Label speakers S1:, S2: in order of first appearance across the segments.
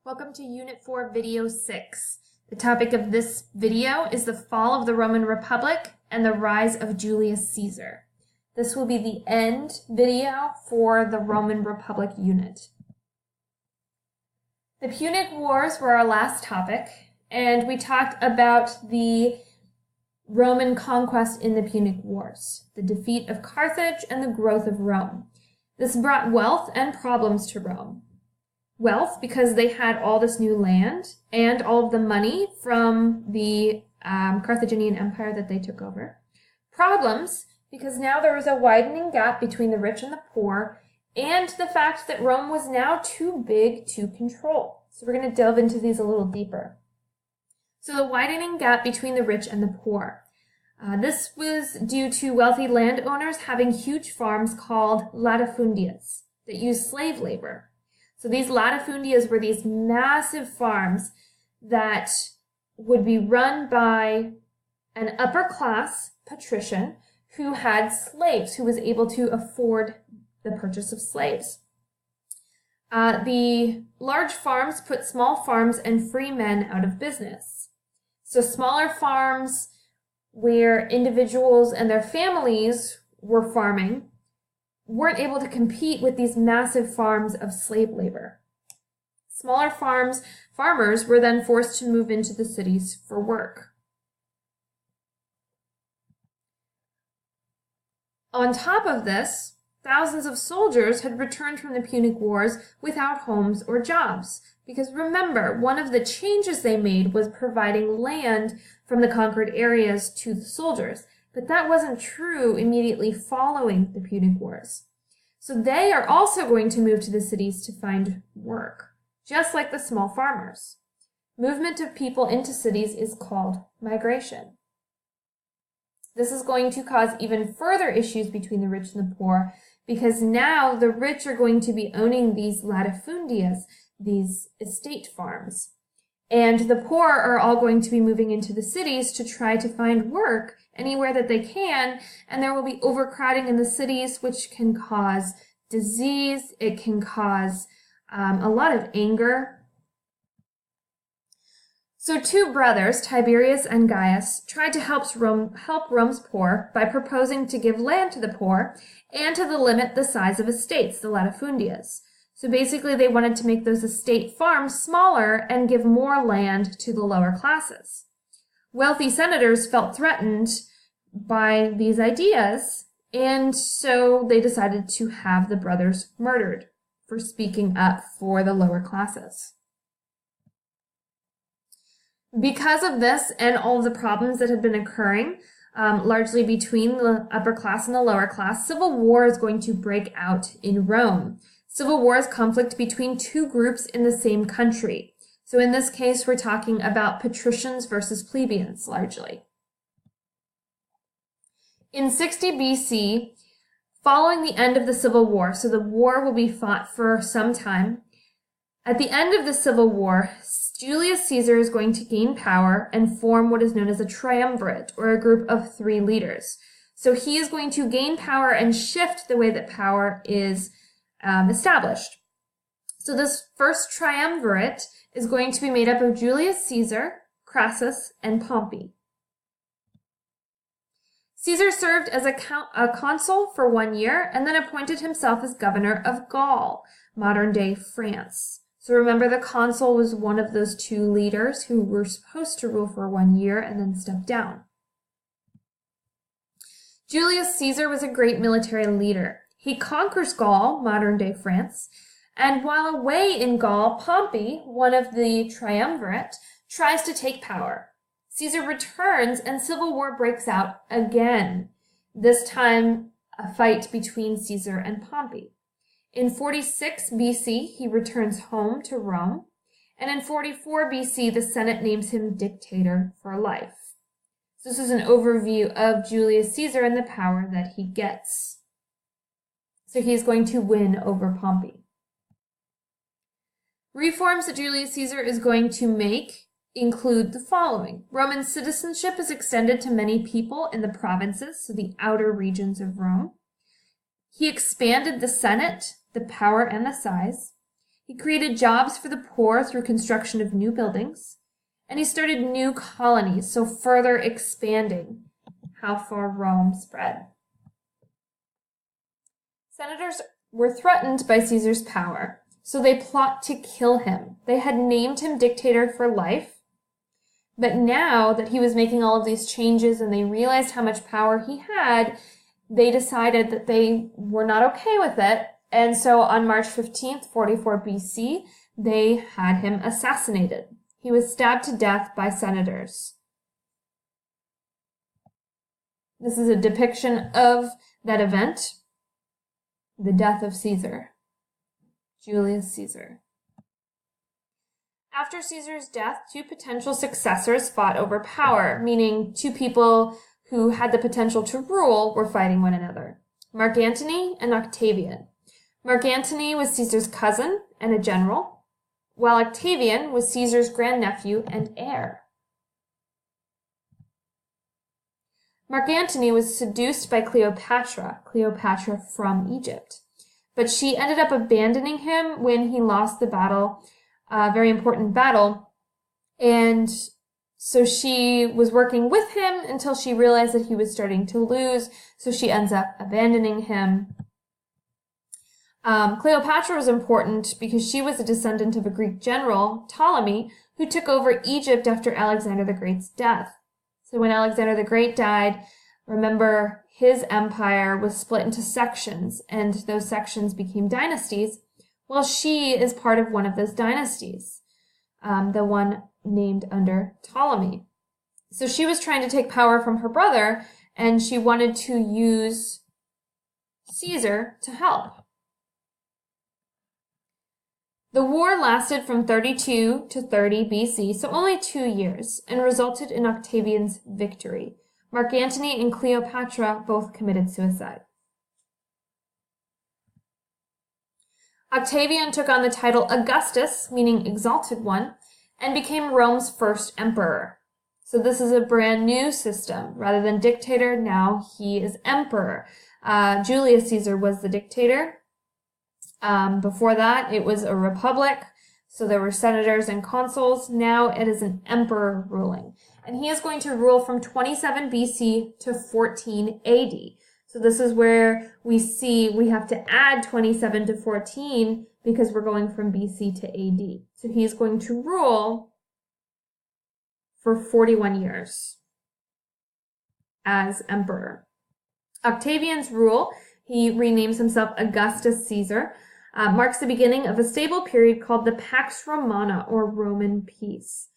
S1: Welcome to Unit 4, Video 6. The topic of this video is the fall of the Roman Republic and the rise of Julius Caesar. This will be the end video for the Roman Republic unit. The Punic Wars were our last topic, and we talked about the Roman conquest in the Punic Wars, the defeat of Carthage and the growth of Rome. This brought wealth and problems to Rome. Wealth, because they had all this new land and all of the money from the Carthaginian Empire that they took over. Problems, because now there was a widening gap between the rich and the poor, and the fact that Rome was now too big to control. So we're going to delve into these a little deeper. So the widening gap between the rich and the poor. This was due to wealthy landowners having huge farms called latifundias that used slave labor. So these latifundias were these massive farms that would be run by an upper class patrician who had slaves, who was able to afford the purchase of slaves. The large farms put small farms and free men out of business. So smaller farms where individuals and their families were farming weren't able to compete with these massive farms of slave labor. Smaller farmers were then forced to move into the cities for work. On top of this, thousands of soldiers had returned from the Punic Wars without homes or jobs. Because remember, one of the changes they made was providing land from the conquered areas to the soldiers. But that wasn't true immediately following the Punic Wars. So they are also going to move to the cities to find work, just like the small farmers. Movement of people into cities is called migration. This is going to cause even further issues between the rich and the poor, because now the rich are going to be owning these latifundias, these estate farms. And the poor are all going to be moving into the cities to try to find work anywhere that they can, and there will be overcrowding in the cities, which can cause disease. It can cause a lot of anger. So two brothers, Tiberius and Gaius, tried to help Rome's poor by proposing to give land to the poor and to limit the size of estates, the latifundias. So basically they wanted to make those estate farms smaller and give more land to the lower classes. Wealthy senators felt threatened by these ideas, and so they decided to have the brothers murdered for speaking up for the lower classes. Because of this and all of the problems that had been occurring, largely between the upper class and the lower class, civil war is going to break out in Rome. Civil war is conflict between two groups in the same country. So in this case, we're talking about patricians versus plebeians, largely. In 60 BC, following the end of the Civil War, so the war will be fought for some time, at the end of the Civil War, Julius Caesar is going to gain power and form what is known as a triumvirate, or a group of three leaders. So he is going to gain power and shift the way that power is established. So this first triumvirate is going to be made up of Julius Caesar, Crassus, and Pompey. Caesar served as a consul for 1 year and then appointed himself as governor of Gaul, modern-day France. So remember, the consul was one of those two leaders who were supposed to rule for 1 year and then step down. Julius Caesar was a great military leader. He conquers Gaul, modern-day France, and while away in Gaul, Pompey, one of the triumvirate, tries to take power. Caesar returns and civil war breaks out again, this time a fight between Caesar and Pompey. In 46 BC, he returns home to Rome, and in 44 BC, the Senate names him dictator for life. So this is an overview of Julius Caesar and the power that he gets. So he's going to win over Pompey. Reforms that Julius Caesar is going to make include the following. Roman citizenship is extended to many people in the provinces, so the outer regions of Rome. He expanded the Senate, the power and the size. He created jobs for the poor through construction of new buildings, and he started new colonies, so further expanding how far Rome spread. Senators were threatened by Caesar's power, so they plot to kill him. They had named him dictator for life, but now that he was making all of these changes and they realized how much power he had, they decided that they were not okay with it. And so on March 15th, 44 BC, they had him assassinated. He was stabbed to death by senators. This is a depiction of that event, the death of Caesar, Julius Caesar. After Caesar's death, two potential successors fought over power, meaning two people who had the potential to rule were fighting one another. Mark Antony and Octavian. Mark Antony was Caesar's cousin and a general, while Octavian was Caesar's grandnephew and heir. Mark Antony was seduced by Cleopatra from Egypt, but she ended up abandoning him when he lost the battle, a very important battle, and so she was working with him until she realized that he was starting to lose, so she ends up abandoning him. Cleopatra was important because she was a descendant of a Greek general, Ptolemy, who took over Egypt after Alexander the Great's death. So when Alexander the Great died, remember, his empire was split into sections, and those sections became dynasties. Well, she is part of one of those dynasties, the one named under Ptolemy. So she was trying to take power from her brother, and she wanted to use Caesar to help. The war lasted from 32 to 30 BC, so only 2 years, and resulted in Octavian's victory. Mark Antony and Cleopatra both committed suicide. Octavian took on the title Augustus, meaning exalted one, and became Rome's first emperor. So this is a brand new system. Rather than dictator, now he is emperor. Julius Caesar was the dictator. Before that, it was a republic, so there were senators and consuls. Now it is an emperor ruling. And he is going to rule from 27 BC to 14 AD. So this is where we see we have to add 27 to 14 because we're going from BC to AD. So he's going to rule for 41 years as emperor. Octavian's rule, he renames himself Augustus Caesar, marks the beginning of a stable period called the Pax Romana, or Roman peace.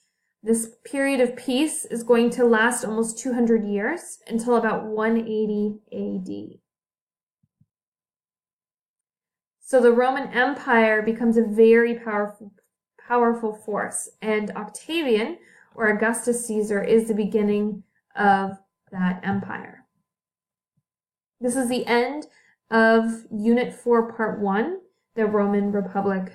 S1: This period of peace is going to last almost 200 years until about 180 AD. So the Roman Empire becomes a very powerful force, and Octavian, or Augustus Caesar, is the beginning of that empire. This is the end of Unit 4, Part 1, the Roman Republic